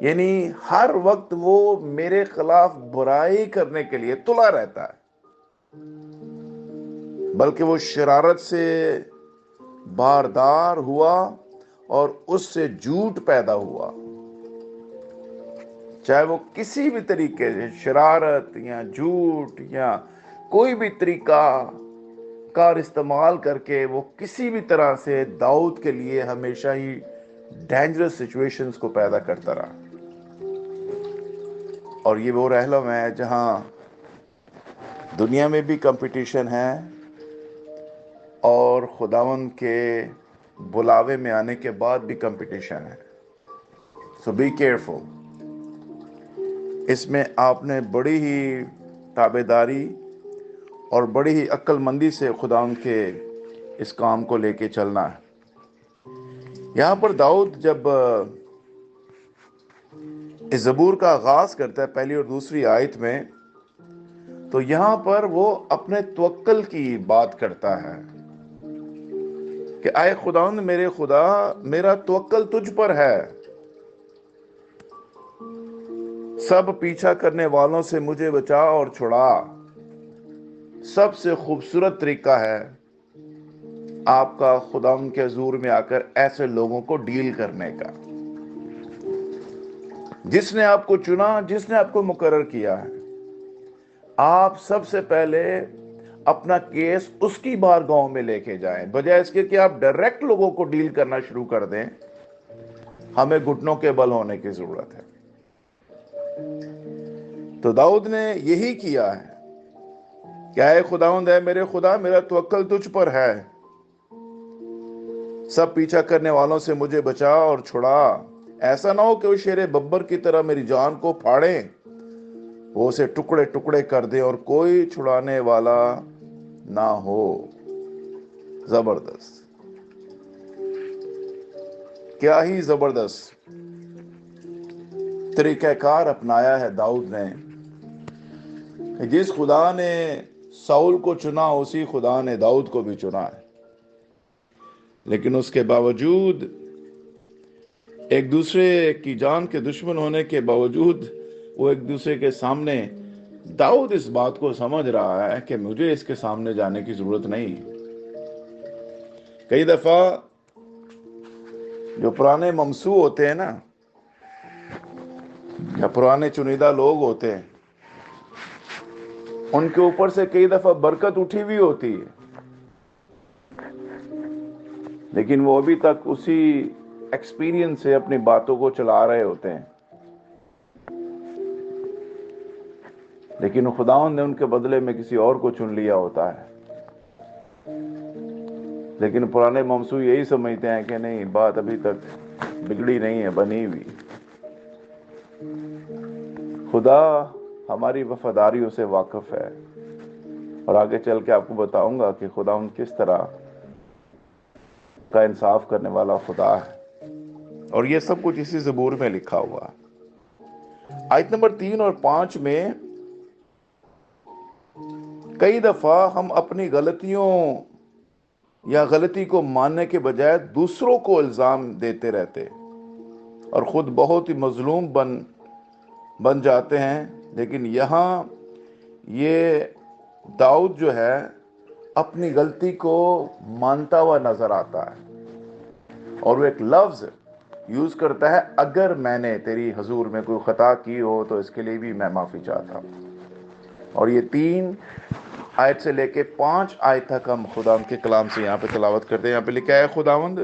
یعنی ہر وقت وہ میرے خلاف برائی کرنے کے لیے تلا رہتا ہے، بلکہ وہ شرارت سے باردار ہوا اور اس سے جھوٹ پیدا ہوا، چاہے وہ کسی بھی طریقے سے شرارت یا جھوٹ یا کوئی بھی طریقہ کار استعمال کر کے وہ کسی بھی طرح سے داؤد کے لیے ہمیشہ ہی ڈینجرس سچویشنز کو پیدا کرتا رہا۔ اور یہ وہ رحلم ہے جہاں دنیا میں بھی کمپٹیشن ہے اور خداوند کے بلاوے میں آنے کے بعد بھی کمپٹیشن ہے۔ سو بی کیئرفل، اس میں آپ نے بڑی ہی تابعداری اور بڑی ہی عقل مندی سے خداوند کے اس کام کو لے کے چلنا ہے۔ یہاں پر داؤد جب اس زبور کا آغاز کرتا ہے پہلی اور دوسری آیت میں، تو یہاں پر وہ اپنے توکل کی بات کرتا ہے کہ اے خداوند میرے خدا، میرا توکل تجھ پر ہے، سب پیچھا کرنے والوں سے مجھے بچا اور چھڑا۔ سب سے خوبصورت طریقہ ہے آپ کا خداوند کے حضور میں آ کر ایسے لوگوں کو ڈیل کرنے کا، جس نے آپ کو چنا، جس نے آپ کو مقرر کیا ہے۔ آپ سب سے پہلے اپنا کیس اس کی بارگاہوں میں لے کے جائیں، بجائے اس کے کہ آپ ڈائریکٹ لوگوں کو ڈیل کرنا شروع کر دیں۔ ہمیں گھٹنوں کے بل ہونے کی ضرورت ہے۔ تو داؤد نے یہی کیا ہے کہ اے خداوند، اے میرے خدا، میرا توکل تجھ پر ہے، سب پیچھا کرنے والوں سے مجھے بچا اور چھڑا۔ ایسا نہ ہو کہ وہ شیر ببر کی طرح میری جان کو پھاڑیں، وہ اسے ٹکڑے ٹکڑے کر دے اور کوئی چھڑانے والا نہ ہو۔ زبردست، کیا ہی زبردست طریقہ کار اپنایا ہے داؤد نے، کہ جس خدا نے ساؤل کو چنا اسی خدا نے داؤد کو بھی چنا ہے۔ لیکن اس کے باوجود، ایک دوسرے کی جان کے دشمن ہونے کے باوجود، وہ ایک دوسرے کے سامنے، داؤد اس بات کو سمجھ رہا ہے کہ مجھے اس کے سامنے جانے کی ضرورت نہیں۔ کئی دفعہ جو پرانے ممسو ہوتے ہیں نا، یا پرانے چنیدہ لوگ ہوتے ہیں، ان کے اوپر سے کئی دفعہ برکت اٹھی ہوئی ہوتی ہے، لیکن وہ ابھی تک اسی ایکسپیرینس سے اپنی باتوں کو چلا رہے ہوتے ہیں، لیکن خداوند نے ان کے بدلے میں کسی اور کو چن لیا ہوتا ہے۔ لیکن پرانے ممسو یہی سمجھتے ہیں کہ نہیں، بات ابھی تک بگڑی نہیں ہے، بنی ہوئی۔ خدا ہماری وفاداریوں سے واقف ہے، اور آگے چل کے آپ کو بتاؤں گا کہ خداوند کس طرح کا انصاف کرنے والا خدا ہے، اور یہ سب کچھ اسی زبور میں لکھا ہوا۔ آیت نمبر 3 اور 5 میں کئی دفعہ ہم اپنی غلطیوں یا غلطی کو ماننے کے بجائے دوسروں کو الزام دیتے رہتے اور خود بہت ہی مظلوم بن جاتے ہیں۔ لیکن یہاں یہ داؤد جو ہے اپنی غلطی کو مانتا ہوا نظر آتا ہے، اور وہ ایک لفظ یوز کرتا ہے، اگر میں نے تیری حضور میں کوئی خطا کی ہو تو اس کے لیے بھی میں معافی چاہتا ہوں۔ اور یہ 3 آیت سے لے کے 5 آیت تک ہم خدا کے کلام سے یہاں پہ تلاوت کرتے ہیں۔ یہاں پہ لکھا ہے، خداوند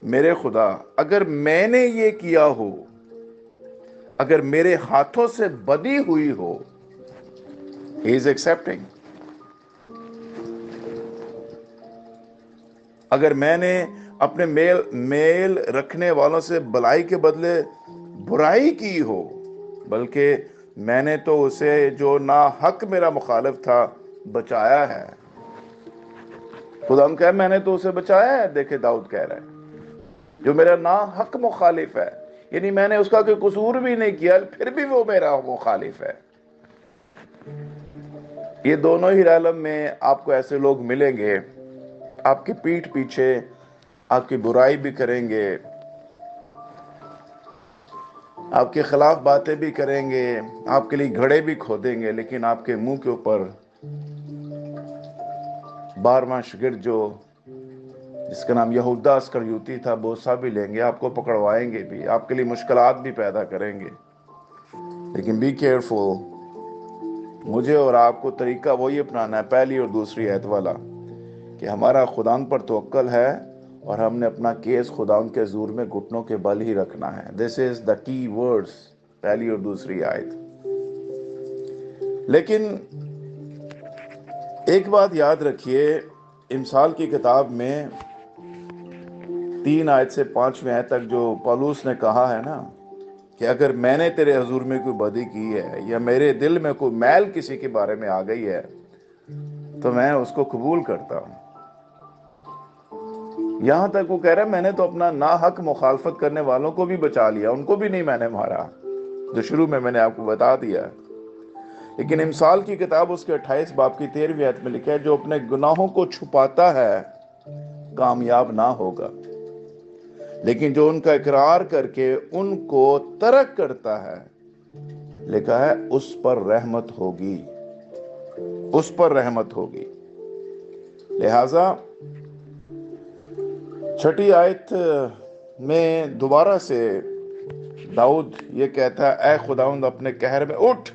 میرے خدا، اگر میں نے یہ کیا ہو، اگر میرے ہاتھوں سے بدی ہوئی ہو، he is accepting، اگر میں نے اپنے میل رکھنے والوں سے بلائی کے بدلے برائی کی ہو، بلکہ میں نے تو اسے جو ناحق میرا مخالف تھا بچایا ہے۔ خدا ہم کہہ، میں نے تو اسے بچایا ہے۔ دیکھیں داؤد کہہ رہا ہے، جو میرا ناحق مخالف ہے، یعنی میں نے اس کا کوئی قصور بھی نہیں کیا، پھر بھی وہ میرا مخالف ہے۔ یہ دونوں ہی عالم میں آپ کو ایسے لوگ ملیں گے، آپ کی پیٹھ پیچھے آپ کی برائی بھی کریں گے، آپ کے خلاف باتیں بھی کریں گے، آپ کے لیے گھڑے بھی کھودیں گے، لیکن آپ کے منہ کے اوپر 12واں شاگرد جو جس کا نام یہودا اسکریوتی تھا بوسہ بھی لیں گے، آپ کو پکڑوائیں گے بھی، آپ کے لیے مشکلات بھی پیدا کریں گے. لیکن بی کیئرفل، مجھے اور آپ کو طریقہ وہی اپنانا ہے، پہلی اور دوسری آیت والا، کہ ہمارا خداوند پر توکل ہے اور ہم نے اپنا کیس خداوند کے حضور میں گھٹنوں کے بل ہی رکھنا ہے. دس از دا کی ورڈز، پہلی اور دوسری آیت. لیکن ایک بات یاد رکھیے، امثال کی کتاب میں 3 آیت سے 5ویں آیت تک جو پولس نے کہا ہے نا کہ اگر میں نے تیرے حضور میں کوئی بدی کی ہے یا میرے دل میں کوئی میل کسی کے بارے میں آ گئی ہے تو میں اس کو قبول کرتا ہوں. یہاں تک وہ کہہ رہا ہے میں نے تو اپنا ناحق مخالفت کرنے والوں کو بھی بچا لیا، ان کو بھی نہیں میں نے مارا، جو شروع میں نے آپ کو بتا دیا. لیکن امثال کی کتاب اس کے 28 باب کی 13ویں آیت میں لکھا ہے جو اپنے گناہوں کو چھپاتا ہے کامیاب نہ ہوگا، لیکن جو ان کا اقرار کر کے ان کو ترک کرتا ہے، لکھا ہے اس پر رحمت ہوگی، اس پر رحمت ہوگی. لہذا 6 آیت میں دوبارہ سے داؤد یہ کہتا ہے اے خداوند اپنے قہر میں اٹھ،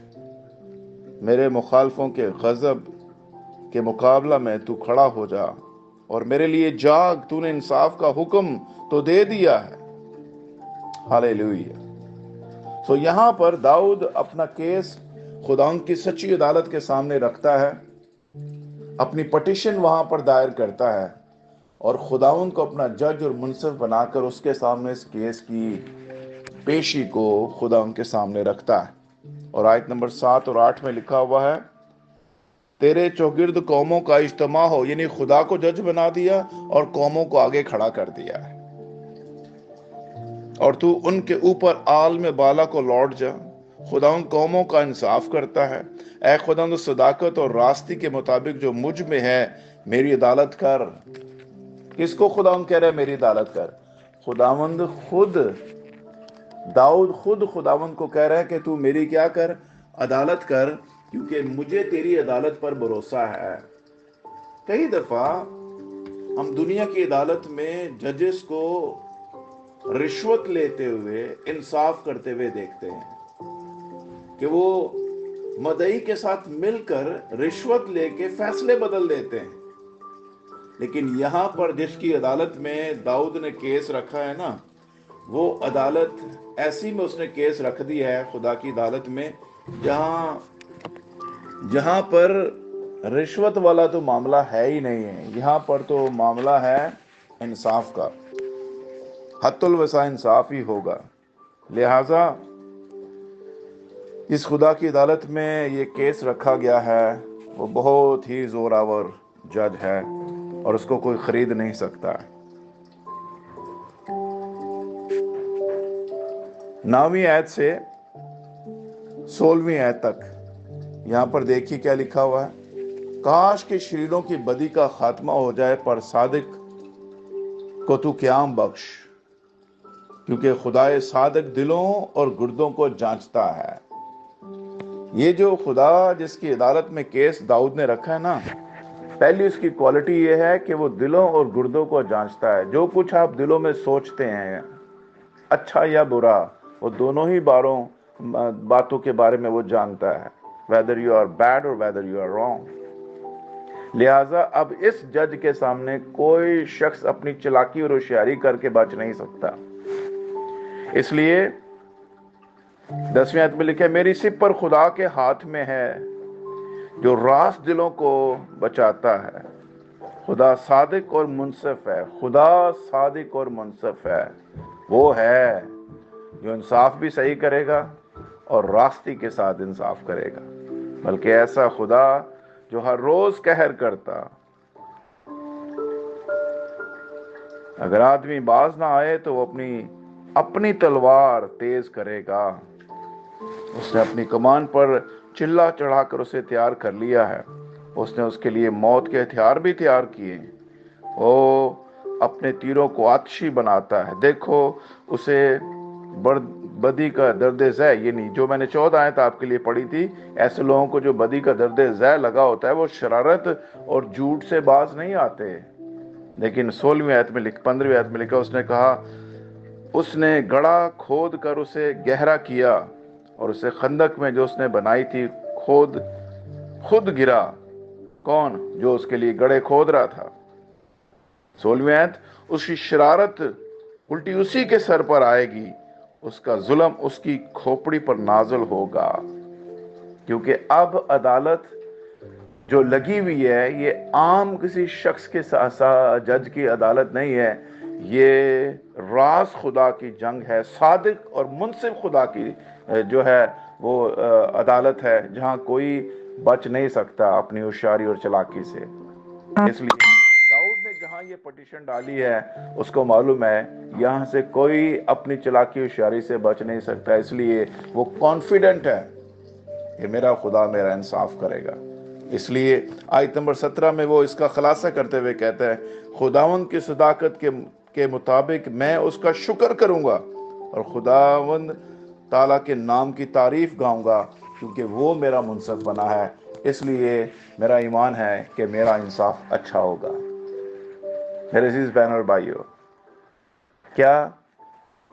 میرے مخالفوں کے غضب کے مقابلہ میں تو کھڑا ہو جا، اور میرے لیے جاگ، تو نے انصاف کا حکم تو دے دیا ہے. ہاللیلویہ. سو یہاں پر داؤد اپنا کیس خداوند کی سچی عدالت کے سامنے رکھتا ہے، اپنی پٹیشن وہاں پر دائر کرتا ہے، اور خداوند کو اپنا جج اور منصف بنا کر اس کے سامنے اس کیس کی پیشی کو خداوند کے سامنے رکھتا ہے. اور آیت نمبر 7 اور 8 میں لکھا ہوا ہے تیرے چوگرد قوموں کا اجتماع ہو، یعنی خدا کو جج بنا دیا اور قوموں کو آگے کھڑا کر دیا ہے، اور تو ان کے اوپر عالم بالا کو لوٹ جا. خداوند قوموں کا انصاف کرتا ہے. اے خداوند صداقت اور راستی کے مطابق جو مجھ میں ہے میری عدالت کر. کس کو خداوند کہہ رہا ہے میری عدالت کر؟ خداوند خود، داؤد خود خداوند کو کہہ رہا ہے کہ تو میری کیا کر؟ عدالت کر، کیونکہ مجھے تیری عدالت پر بھروسہ ہے. کئی دفعہ ہم دنیا کی عدالت میں ججز کو رشوت لیتے ہوئے، انصاف کرتے ہوئے دیکھتے ہیں کہ وہ مدعی کے ساتھ مل کر رشوت لے کے فیصلے بدل دیتے ہیں. لیکن یہاں پر جس کی عدالت میں داؤد نے کیس رکھا ہے نا، وہ عدالت ایسی میں اس نے کیس رکھ دی ہے خدا کی عدالت میں، جہاں پر رشوت والا تو معاملہ ہے ہی نہیں ہے. یہاں پر تو معاملہ ہے انصاف کا، حت الوسع انصاف ہی ہوگا. لہذا اس خدا کی عدالت میں یہ کیس رکھا گیا ہے، وہ بہت ہی زوراور جج ہے اور اس کو کوئی خرید نہیں سکتا. 9ویں آیت سے 16ویں آیت تک یہاں پر دیکھیے کیا لکھا ہوا ہے. کاش کے شریروں کی بدی کا خاتمہ ہو جائے، پر صادق کو تو قیام بخش، کیونکہ خدائے صادق دلوں اور گردوں کو جانچتا ہے. یہ جو خدا جس کی عدالت میں کیس داؤد نے رکھا ہے نا، پہلی اس کی کوالٹی یہ ہے کہ وہ دلوں اور گردوں کو جانچتا ہے. جو کچھ آپ دلوں میں سوچتے ہیں اچھا یا برا، وہ دونوں ہی باتوں کے بارے میں وہ جانتا ہے، whether you are bad or whether you are wrong. لہٰذا اب اس جج کے سامنے کوئی شخص اپنی چلاکی اور ہوشیاری کر کے بچ نہیں سکتا. اس لیے 10ویں آیت میں لکھا ہے میری سب پر خدا کے ہاتھ میں ہے جو راست دلوں کو بچاتا ہے. خدا صادق اور منصف ہے. خدا صادق اور منصف ہے. وہ ہے جو انصاف بھی صحیح کرے گا اور راستی کے ساتھ انصاف کرے گا، بلکہ ایسا خدا جو ہر روز قہر کرتا. اگر آدمی باز نہ آئے تو وہ اپنی تلوار تیز کرے گا. اس نے اپنی کمان پر چلا چڑھا کر اسے تیار کر لیا ہے. اس نے اس کے لیے موت کے ہتھیار بھی تیار کیے. وہ اپنے تیروں کو آتشی بناتا ہے. دیکھو اسے بدی کا درد ذہ، یہ نہیں جو میں نے 14 آیت آپ کے لیے پڑھی تھی، ایسے لوگوں کو جو بدی کا درد ذہ لگا ہوتا ہے وہ شرارت اور جھوٹ سے باز نہیں آتے۔ لیکن 16ویں آیت میں 15ویں آیت میں لکھا، اس نے کہا اس نے گڑھا کھود کر اسے گہرا کیا، اور اسے خندق میں جو اس نے بنائی تھی خود گرا۔ کون؟ جو اس کے لیے گڑھے کھود رہا تھا۔ 16ویں آیت، اس کی شرارت الٹی اسی کے سر پر آئے گی، اس کا ظلم اس کی کھوپڑی پر نازل ہوگا۔ کیونکہ اب عدالت جو لگی ہوئی ہے یہ عام کسی شخص کے ساتھ جج کی عدالت نہیں ہے، یہ راز خدا کی جنگ ہے، صادق اور منصف خدا کی جو ہے وہ عدالت ہے، جہاں کوئی بچ نہیں سکتا اپنی ہوشیاری اور چلاکی سے۔ اس لیے داؤد نے جہاں یہ پٹیشن ڈالی ہے اس کو معلوم ہے یہاں سے کوئی اپنی چلاکی ہوشیاری سے بچ نہیں سکتا، اس لیے وہ کانفیڈنٹ ہے کہ میرا خدا میرا انصاف کرے گا۔ اس لیے آیت نمبر 17 میں وہ اس کا خلاصہ کرتے ہوئے کہتا ہے، خداوند کی صداقت کے مطابق میں اس کا شکر کروں گا اور خداوند تعالیٰ کے نام کی تعریف گاؤں گا، کیونکہ وہ میرا منصف بنا ہے، اس لیے میرا ایمان ہے کہ میرا انصاف اچھا ہوگا۔ میرے عزیز بہن اور بھائیو، کیا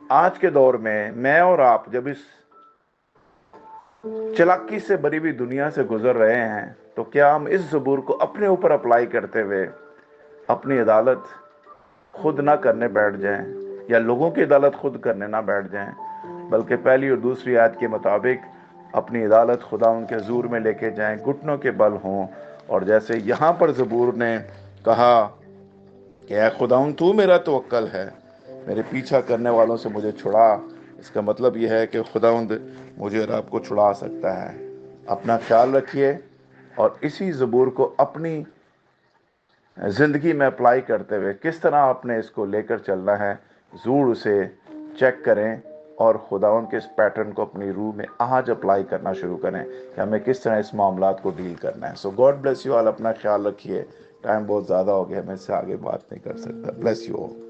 آج کے دور میں اور آپ جب اس چلاکی سے بری ہوئی دنیا سے گزر رہے ہیں تو کیا ہم اس زبور کو اپنے اوپر اپلائی کرتے ہوئے اپنی عدالت خود نہ کرنے بیٹھ جائیں، یا لوگوں کی عدالت خود کرنے نہ بیٹھ جائیں، بلکہ پہلی اور دوسری آیت کے مطابق اپنی عدالت خدا ان کے حضور میں لے کے جائیں، گھٹنوں کے بل ہوں، اور جیسے یہاں پر زبور نے کہا کہ اے خداوند تو میرا توکل ہے، میرے پیچھا کرنے والوں سے مجھے چھڑا، اس کا مطلب یہ ہے کہ خداوند مجھے اور آپ کو چھڑا سکتا ہے۔ اپنا خیال رکھیے اور اسی زبور کو اپنی زندگی میں اپلائی کرتے ہوئے کس طرح آپ نے اس کو لے کر چلنا ہے، ضرور اسے چیک کریں اور خداوند کے اس پیٹرن کو اپنی روح میں آج اپلائی کرنا شروع کریں کہ ہمیں کس طرح اس معاملات کو ڈیل کرنا ہے۔ So God bless you all, اپنا خیال رکھیے۔ ٹائم بہت زیادہ ہو گیا، میں اس سے آگے بات نہیں کر سکتا۔ Bless you all.